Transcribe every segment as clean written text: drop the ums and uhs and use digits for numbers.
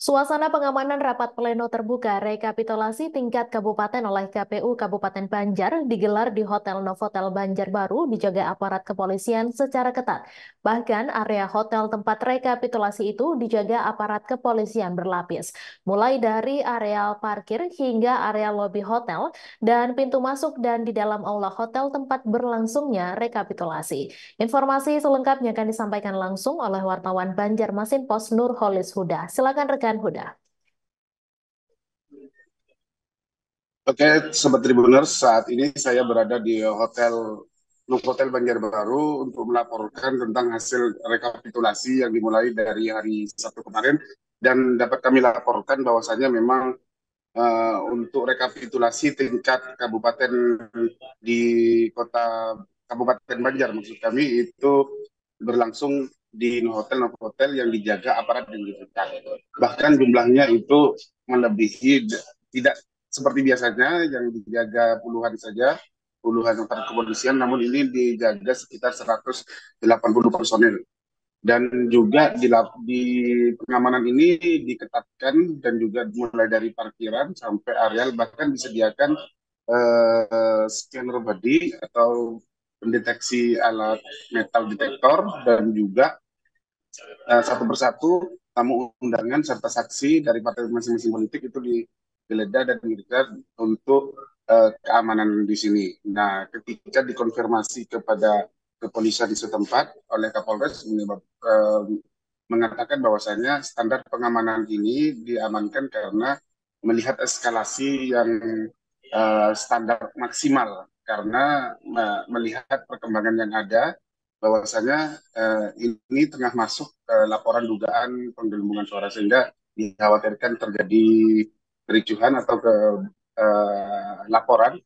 Suasana pengamanan rapat pleno terbuka rekapitulasi tingkat kabupaten oleh KPU Kabupaten Banjar digelar di Hotel Novotel Banjarbaru dijaga aparat kepolisian secara ketat. Bahkan area hotel tempat rekapitulasi itu dijaga aparat kepolisian berlapis, mulai dari areal parkir hingga area lobi hotel dan pintu masuk dan di dalam aula hotel tempat berlangsungnya rekapitulasi. Informasi selengkapnya akan disampaikan langsung oleh wartawan Banjarmasin Pos Nurholis Huda. Silakan rekan Huda. Oke, Sobat Tribuners, saat ini saya berada di Novotel Banjarbaru untuk melaporkan tentang hasil rekapitulasi yang dimulai dari hari Sabtu kemarin. Dan dapat kami laporkan bahwasanya memang untuk rekapitulasi tingkat kabupaten di kota Kabupaten Banjar, maksud kami itu berlangsung di Novotel yang dijaga aparat dan dijaga. Bahkan jumlahnya itu melebihi, tidak seperti biasanya yang dijaga puluhan saja, puluhan aparat kepolisian, namun ini dijaga sekitar 180 personil. Dan juga di pengamanan ini diketatkan dan juga mulai dari parkiran sampai areal, bahkan disediakan scanner body atau pendeteksi alat metal detektor, dan juga satu persatu tamu undangan serta saksi dari partai masing-masing politik itu digeledah dan dilihat untuk keamanan di sini. Nah, ketika dikonfirmasi kepada kepolisian setempat oleh Kapolres mengatakan bahwasanya standar pengamanan ini diamankan karena melihat eskalasi yang standar maksimal, karena melihat perkembangan yang ada bahwasanya ini tengah masuk laporan dugaan penggelembungan suara, sehingga dikhawatirkan terjadi kericuhan atau laporan,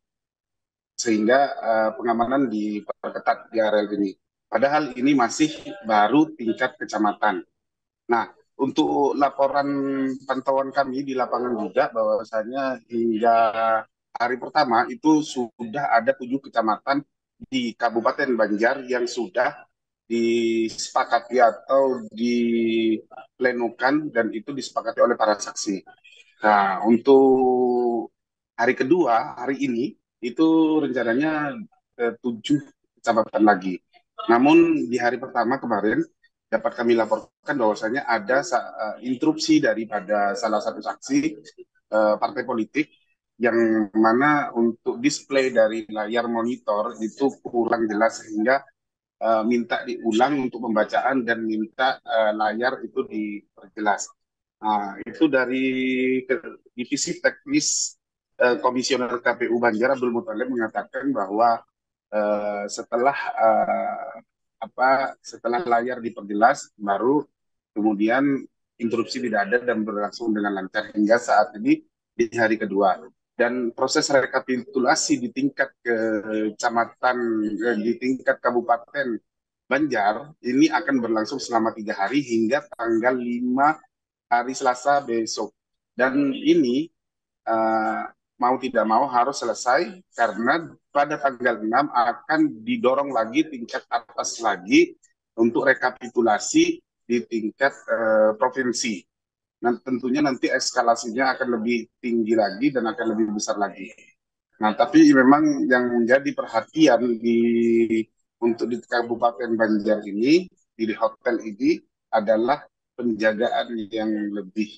sehingga pengamanan diperketat di area ini. Padahal ini masih baru tingkat kecamatan. Nah, untuk laporan pantauan kami di lapangan juga bahwasanya hingga hari pertama itu sudah ada 7 kecamatan di Kabupaten Banjar yang sudah disepakati atau diplenukan dan itu disepakati oleh para saksi. Nah, untuk hari kedua, hari ini, itu rencananya 7 kecamatan lagi. Namun di hari pertama kemarin, dapat kami laporkan bahwasanya ada interupsi daripada salah satu saksi partai politik, yang mana untuk display dari layar monitor itu kurang jelas, sehingga minta diulang untuk pembacaan dan minta layar itu diperjelas. Nah, itu dari divisi teknis Komisioner KPU Banjar Abdul Muthalib mengatakan bahwa setelah setelah layar diperjelas baru kemudian interupsi tidak ada dan berlangsung dengan lancar hingga saat ini di hari kedua. Dan proses rekapitulasi di tingkat kecamatan, di tingkat kabupaten Banjar ini akan berlangsung selama 3 hari hingga tanggal 5 hari Selasa besok. Dan ini uh, mau tidak mau harus selesai karena pada tanggal 6 akan didorong lagi tingkat atas lagi untuk rekapitulasi di tingkat provinsi. Nah, tentunya nanti eskalasinya akan lebih tinggi lagi dan akan lebih besar lagi. Nah, tapi memang yang menjadi perhatian untuk di Kabupaten Banjar ini, di hotel ini, adalah penjagaan yang lebih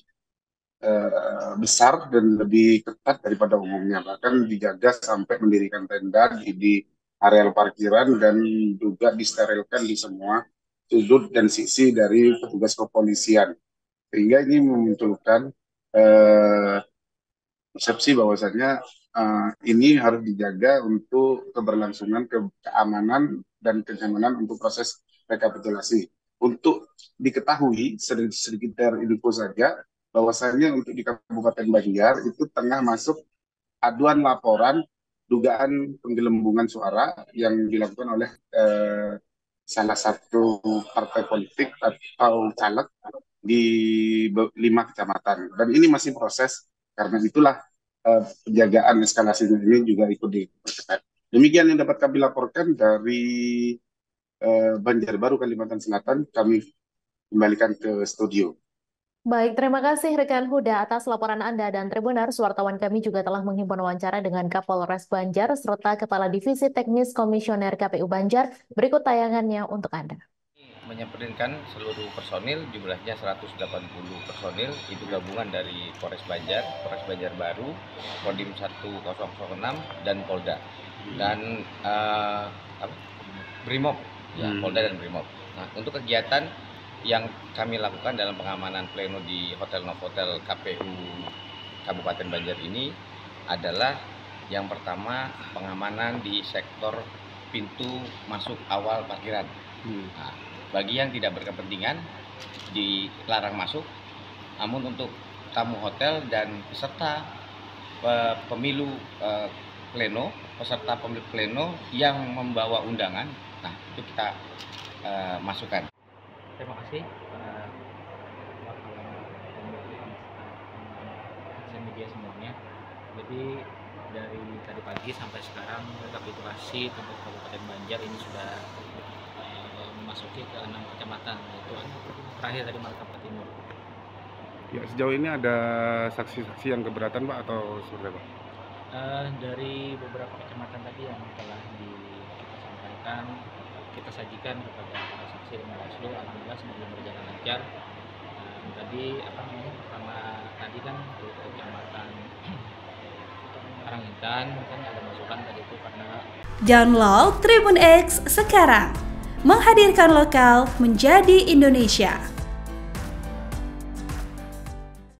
besar dan lebih ketat daripada umumnya. Bahkan dijaga sampai mendirikan tenda di areal parkiran dan juga disterilkan di semua sudut dan sisi dari petugas kepolisian. Sehingga ini memunculkan eh, persepsi bahwasannya ini harus dijaga untuk keberlangsungan, keamanan, dan kenyamanan untuk proses rekapitulasi. Untuk diketahui, sedikit info saja, bahwasannya untuk di Kabupaten Banjar itu tengah masuk aduan laporan dugaan penggelembungan suara yang dilakukan oleh salah satu partai politik atau caleg di 5 kecamatan. Dan ini masih proses, karena itulah penjagaan eskalasi ini juga ikut diperketat. Demikian yang dapat kami laporkan dari Banjarbaru, Kalimantan Selatan. Kami kembalikan ke studio. Baik, terima kasih rekan Huda atas laporan Anda dan Tribuners. Wartawan kami juga telah menghimpun wawancara dengan Kapolres Banjar serta Kepala Divisi Teknis Komisioner KPU Banjar. Berikut tayangannya untuk Anda. Menyempurnakan seluruh personil, jumlahnya 180 personil, itu gabungan dari Polres Banjar Baru, Kodim 1006, dan Polda. Dan Brimob, ya, Polda dan Brimob. Nah, untuk kegiatan yang kami lakukan dalam pengamanan pleno di Hotel Novotel KPU Kabupaten Banjar ini adalah yang pertama pengamanan di sektor pintu masuk awal parkiran. Nah, bagi yang tidak berkepentingan dilarang masuk, namun untuk tamu hotel dan peserta pemilu pleno yang membawa undangan, nah itu kita masukkan. Terima kasih media semuanya. Jadi dari tadi pagi sampai sekarang rekapitulasi untuk Kabupaten Banjar ini sudah memasuki ke 6 kecamatan, yaitu terakhir tadi Martapura Timur. Ya, sejauh ini ada saksi-saksi yang keberatan Pak atau seperti apa? Dari beberapa kecamatan tadi yang telah disampaikan, kita sajikan kepada para saksi dan Bawaslu, alhamdulillah semuanya berjalan lancar. Tadi pertama tadi kan di kecamatan Karangintan kan ada masukan tadi itu karena Download Tribun X sekarang, menghadirkan lokal menjadi Indonesia.